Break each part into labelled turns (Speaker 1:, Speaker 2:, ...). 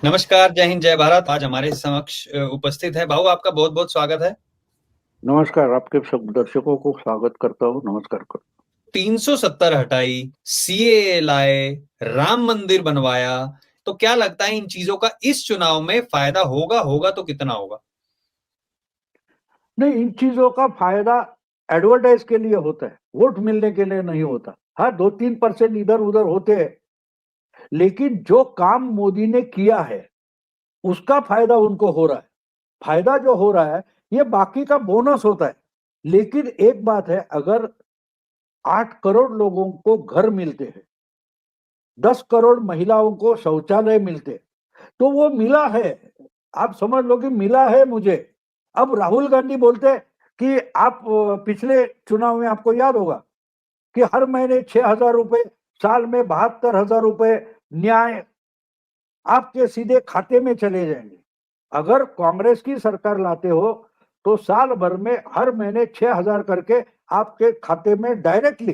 Speaker 1: नमस्कार, जय हिंद, जय भारत। आज हमारे समक्ष उपस्थित है भाऊ, आपका बहुत बहुत स्वागत है।
Speaker 2: नमस्कार, आपके सब दर्शकों को स्वागत करता हूँ। नमस्कार कर
Speaker 1: 370 हटाई, सीएए लाए, राम मंदिर बनवाया, तो क्या लगता है इन चीजों का इस चुनाव में फायदा होगा तो कितना होगा?
Speaker 2: नहीं, इन चीजों का फायदा एडवर्टाइज के लिए होता है, वोट मिलने के लिए नहीं होता। हाँ, 2-3% इधर उधर होते हैं, लेकिन जो काम मोदी ने किया है उसका फायदा उनको हो रहा है। फायदा जो हो रहा है ये बाकी का बोनस होता है। लेकिन एक बात है, अगर 8 करोड़ लोगों को घर मिलते हैं, 10 करोड़ महिलाओं को शौचालय मिलते हैं, तो वो मिला है। आप समझ लो कि मिला है मुझे। अब राहुल गांधी बोलते हैं कि आप पिछले चुनाव में आपको याद होगा कि हर महीने 6,000 रुपए, साल में 72,000 रुपए न्याय आपके सीधे खाते में चले जाएंगे। अगर कांग्रेस की सरकार लाते हो तो साल भर में हर महीने 6,000 करके आपके खाते में डायरेक्टली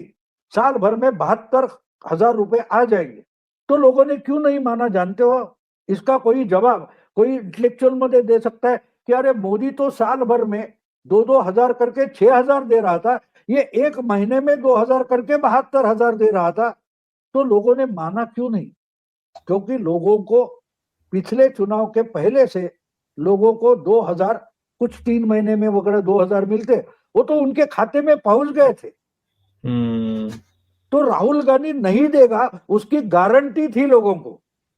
Speaker 2: साल भर में 72,000 रुपए आ जाएंगे। तो लोगों ने क्यों नहीं माना, जानते हो? इसका कोई जवाब कोई इंटेलेक्चुअल मध्ये दे सकता है कि अरे मोदी तो साल भर में 2-2 हजार करके 6,000 दे रहा था, ये एक महीने में 2,000 करके 72,000 दे रहा था। तो लोगों ने माना क्यों नहीं? क्योंकि लोगों को पिछले चुनाव के पहले से लोगों को 2,000, कुछ 3 महीने में वगैरह 2,000 मिलते, वो तो उनके खाते में पहुंच गए थे। तो राहुल गांधी नहीं देगा उसकी गारंटी थी लोगों को।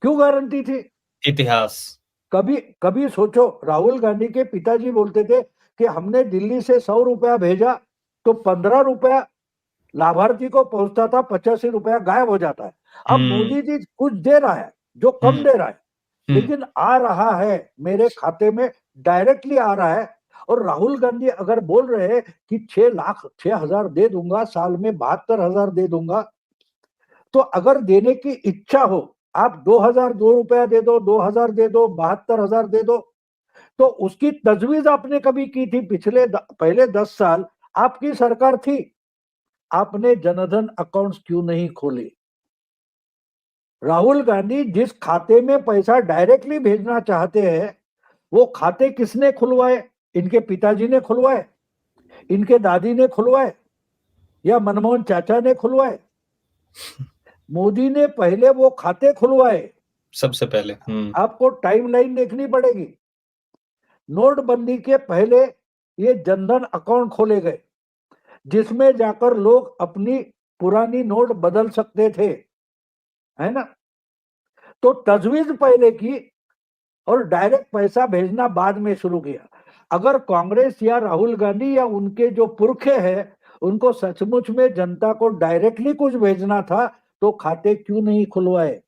Speaker 2: क्यों गारंटी थी?
Speaker 1: इतिहास।
Speaker 2: कभी कभी सोचो, राहुल गांधी के पिताजी बोलते थे कि हमने दिल्ली से 100 रुपया भेजा तो 15 रुपया लाभार्थी को पहुंचता था, 85 रुपया गायब हो जाता है। अब मोदी जी कुछ दे रहा है जो कम दे रहा है, लेकिन आ रहा है मेरे खाते में, डायरेक्टली आ रहा है। और राहुल गांधी अगर बोल रहे हैं कि 6,06,000 दे दूंगा, साल में 72,000 दे दूंगा, तो अगर देने की इच्छा हो, आप 2,000 2 रुपया दे दो, 2,000 दे दो, 72,000 दे दो, तो उसकी तजवीज आपने कभी की थी? पहले 10 साल आपकी सरकार थी, आपने जनधन अकाउंट्स क्यों नहीं खोले? राहुल गांधी जिस खाते में पैसा डायरेक्टली भेजना चाहते हैं, वो खाते किसने खुलवाए? इनके पिताजी ने खुलवाए, इनके दादी ने खुलवाए, या मनमोहन चाचा ने खुलवाए? मोदी ने पहले वो खाते खुलवाए।
Speaker 1: सबसे पहले
Speaker 2: आपको टाइमलाइन देखनी पड़ेगी। नोटबंदी के पहले ये जनधन अकाउंट खोले गए, जिसमें जाकर लोग अपनी पुरानी नोट बदल सकते थे, है ना? तो तजवीज पहले की और डायरेक्ट पैसा भेजना बाद में शुरू किया। अगर कांग्रेस या राहुल गांधी या उनके जो पुरखे हैं उनको सचमुच में जनता को डायरेक्टली कुछ भेजना था, तो खाते क्यों नहीं खुलवाए?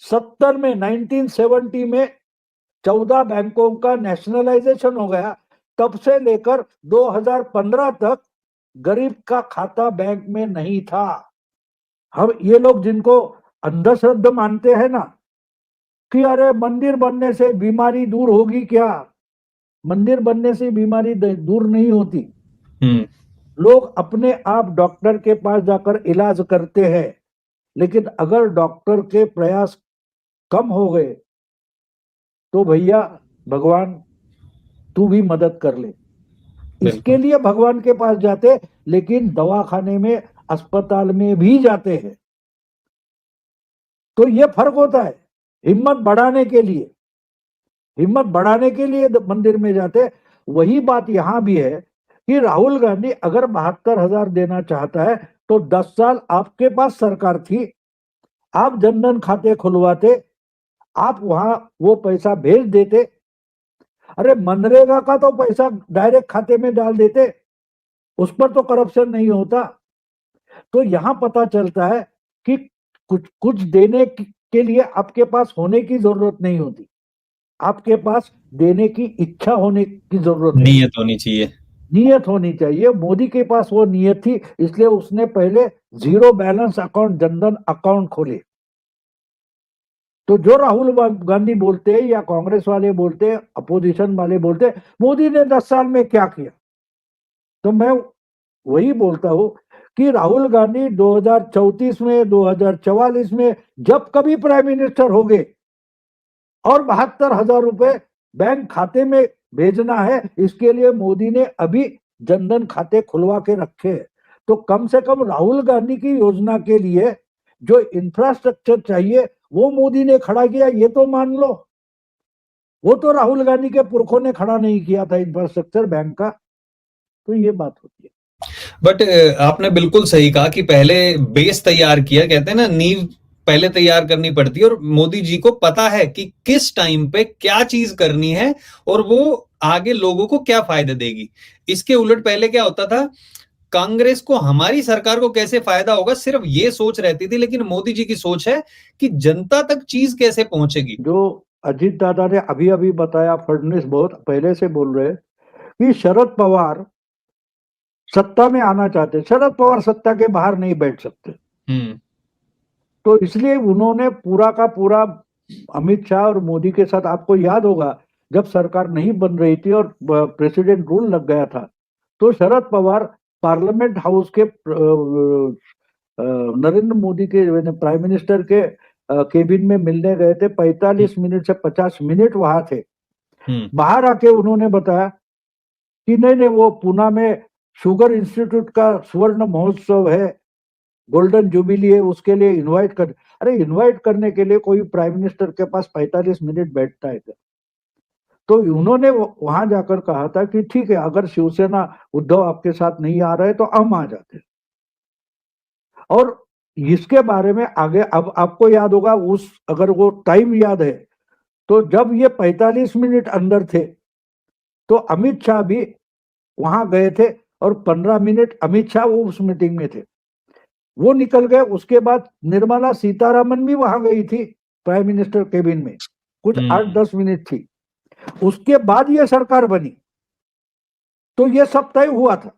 Speaker 2: 1970 में 14 बैंकों का नेशनलाइजेशन हो गया। तब से लेकर 2015 तक गरीब का खाता बैंक में नहीं था। हम ये लोग जिनको अंधश्रद्धा मानते हैं ना कि अरे मंदिर बनने से बीमारी दूर होगी, क्या? मंदिर बनने से बीमारी दूर नहीं होती। लोग अपने आप डॉक्टर के पास जाकर इलाज करते हैं, लेकिन अगर डॉक्टर के प्रयास कम हो गए तो भैया भगवान तू भी मदद कर ले। इसके लिए भगवान के पास जाते, लेकिन दवाखाने में, अस्पताल में भी जाते हैं। तो ये फर्क होता है। हिम्मत बढ़ाने के लिए, हिम्मत बढ़ाने के लिए मंदिर में जाते। वही बात यहां भी है कि राहुल गांधी अगर 72,000 देना चाहता है तो 10 साल आपके पास सरकार थी, आप जनधन खाते खुलवाते, आप वहां वो पैसा भेज देते। अरे मनरेगा का तो पैसा डायरेक्ट खाते में डाल देते, उस पर तो करप्शन नहीं होता। तो यहां पता चलता है कि कुछ कुछ देने के लिए आपके पास होने की जरूरत नहीं होती, आपके पास देने की इच्छा होने की जरूरत है,
Speaker 1: नीयत होनी चाहिए।
Speaker 2: नियत होनी चाहिए। मोदी के पास वो नियत थी, इसलिए उसने पहले zero balance account, Jan Dhan account खोले। तो जो राहुल गांधी बोलते हैं या कांग्रेस वाले बोलते हैं, अपोजिशन वाले बोलते हैं मोदी ने 10 साल में क्या किया, तो मैं वही बोलता हूं कि राहुल गांधी 2034 में, 2044 में जब कभी प्राइम मिनिस्टर हो गए, और 72,000 रुपए बैंक खाते में भेजना है, इसके लिए मोदी ने अभी जनधन खाते खुलवा के रखे। तो कम से कम राहुल गांधी की योजना के लिए जो इंफ्रास्ट्रक्चर चाहिए वो मोदी ने खड़ा किया, ये तो मान लो। वो तो राहुल गांधी के पुरखों ने खड़ा नहीं किया था इंफ्रास्ट्रक्चर बैंक का। तो ये बात होती है।
Speaker 1: बट आपने बिल्कुल सही कहा कि पहले बेस तैयार किया, कहते हैं ना, नींव पहले तैयार करनी पड़ती है, और मोदी जी को पता है कि किस टाइम पे क्या चीज करनी है और वो आगे लोगों को क्या फायदे देगी। इसके उलट पहले क्या होता था, कांग्रेस को हमारी सरकार को कैसे फायदा होगा सिर्फ ये सोच रहती थी, लेकिन मोदी जी की सोच है कि जनता तक चीज कैसे पहुंचेगी।
Speaker 2: जो अजीत दादा ने अभी अभी बताया, फडणवीस बहुत पहले से बोल रहे कि शरद पवार सत्ता में आना चाहते, शरद पवार सत्ता के बाहर नहीं बैठ सकते। तो इसलिए उन्होंने पूरा का पूरा अमित शाह और मोदी के साथ, आपको याद होगा जब सरकार नहीं बन रही थी और प्रेसिडेंट रूल लग गया था, तो शरद पवार पार्लियामेंट हाउस के नरेंद्र मोदी के प्राइम मिनिस्टर के केबिन में मिलने गए थे। 45 मिनट से 50 मिनट वहां थे। बाहर आके उन्होंने बताया कि नहीं नहीं, वो पूना में शुगर इंस्टीट्यूट का स्वर्ण महोत्सव है, गोल्डन जुबिली है, उसके लिए इनवाइट कर। अरे इनवाइट करने के लिए कोई प्राइम मिनिस्टर के पास 45 मिनट बैठता है क्या? तो उन्होंने वहां जाकर कहा था कि ठीक है, अगर शिवसेना उद्धव आपके साथ नहीं आ रहे तो हम आ जाते। और इसके बारे में आगे, अब आपको याद होगा, उस अगर वो टाइम याद है तो जब ये 45 मिनट अंदर थे तो अमित शाह भी वहां गए थे और 15 मिनट अमित शाह वो उस मीटिंग में थे, वो निकल गए। उसके बाद निर्मला सीतारामन भी वहां गई थी प्राइम मिनिस्टर केबिन में, कुछ 8-10 मिनट थी। उसके बाद ये सरकार बनी, तो ये सब तय हुआ था।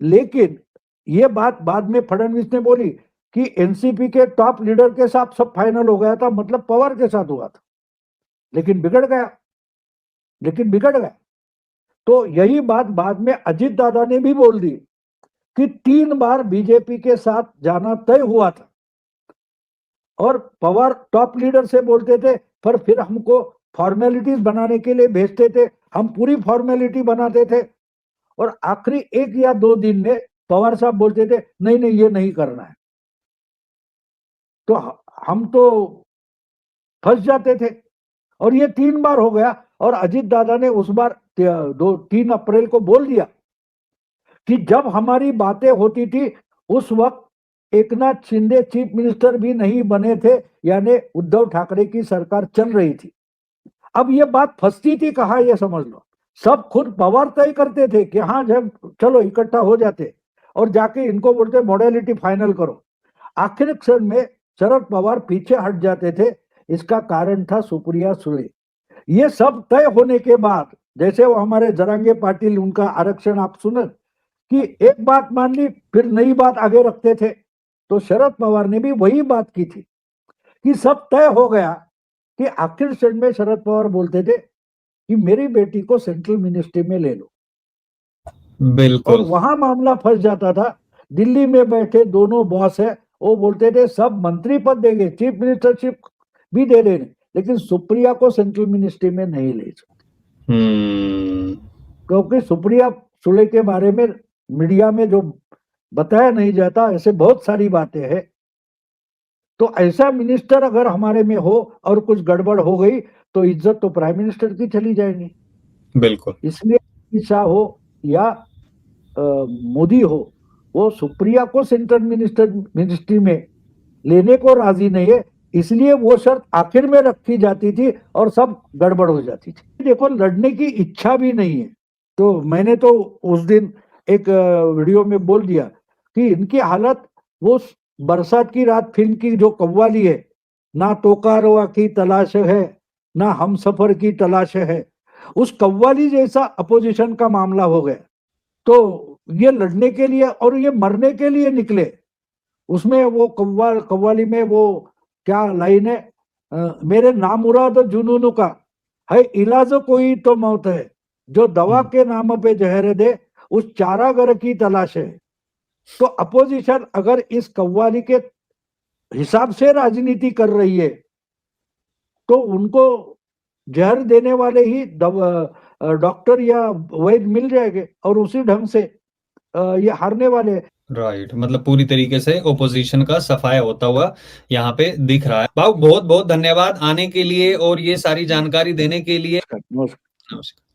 Speaker 2: लेकिन ये बात बाद में फडणवीस ने बोली कि एनसीपी के टॉप लीडर के साथ सब फाइनल हो गया था, मतलब पवार के साथ हुआ था, लेकिन बिगड़ गया। तो यही बात बाद में अजीत दादा ने भी बोल दी कि 3 बार बीजेपी के साथ जाना तय हुआ था, और पवार टॉप लीडर से बोलते थे, पर फिर हमको फॉर्मेलिटीज बनाने के लिए भेजते थे, हम पूरी फॉर्मेलिटी बनाते थे, और आखिरी 1 या 2 दिन में पवार साहब बोलते थे नहीं नहीं ये नहीं करना है। तो हम तो फंस जाते थे, और ये 3 बार हो गया। और अजीत दादा ने उस बार 3 अप्रैल को बोल दिया कि जब हमारी बातें होती थी उस वक्त एकनाथ शिंदे चीफ मिनिस्टर भी नहीं बने थे, यानी उद्धव ठाकरे की सरकार चल रही थी। अब ये बात फंसती थी कहाँ, ये समझ लो। सब खुद पवार तय करते थे कि हाँ जब चलो इकट्ठा हो जाते, और जाके इनको बोलते मॉडलिटी फाइनल करो। आखिर क्षण में शरद पवार पीछे हट जाते थे। इसका कारण था सुप्रिया सुले। ये सब तय होने के बाद, जैसे वो हमारे जरांगे पाटिल, उनका आरक्षण आप सुने कि एक बात मान ली फिर नई बात आगे रखते थे, तो शरद पवार ने भी वही बात की थी कि सब तय हो गया, कि आखिर क्षण में शरद पवार बोलते थे कि मेरी बेटी को सेंट्रल मिनिस्ट्री में ले लो।
Speaker 1: बिल्कुल।
Speaker 2: और वहां मामला फंस जाता था। दिल्ली में बैठे दोनों बॉस है, वो बोलते थे सब मंत्री पद देंगे, चीफ मिनिस्टरशिप भी दे देंगे, लेकिन सुप्रिया को सेंट्रल मिनिस्ट्री में नहीं ले सकते, क्योंकि सुप्रिया सुले के बारे में मीडिया में जो बताया नहीं जाता, ऐसे बहुत सारी बातें हैं। तो ऐसा मिनिस्टर अगर हमारे में हो और कुछ गड़बड़ हो गई तो इज्जत तो प्राइम मिनिस्टर की चली जाएगी।
Speaker 1: बिल्कुल।
Speaker 2: इसलिए अमित शाह हो या मोदी हो, वो सुप्रिया को सेंट्रल मिनिस्ट्री में लेने को राजी नहीं है, इसलिए वो शर्त आखिर में रखी जाती थी और सब गड़बड़ हो जाती थी। देखो, लड़ने की इच्छा भी नहीं है। तो मैंने तो उस दिन एक वीडियो में बोल दिया कि इनकी हालत वो बरसात की रात फिल्म की जो कव्वाली है, ना तोकारवा की तलाश है ना हम सफर की तलाश है, उस कव्वाली जैसा अपोजिशन का मामला हो गया। तो ये लड़ने के लिए और ये मरने के लिए निकले। उसमें वो कव्वाली में वो क्या लाइन है, मेरे नामुराद जुनून का है इलाज कोई तो मौत है, जो दवा के नाम पे जहर दे उस चारागर की तलाश है। तो अपोजिशन अगर इस कव्वाली के हिसाब से राजनीति कर रही है तो उनको जहर देने वाले ही डॉक्टर या वैद्य मिल जाएंगे और उसी ढंग से ये हारने वाले हैं।
Speaker 1: राइट, मतलब पूरी तरीके से ओपोजिशन का सफाया होता हुआ यहाँ पे दिख रहा है। भाव बहुत बहुत धन्यवाद आने के लिए और ये सारी जानकारी देने के लिए।
Speaker 2: नमस्कार।
Speaker 1: नमस्कार।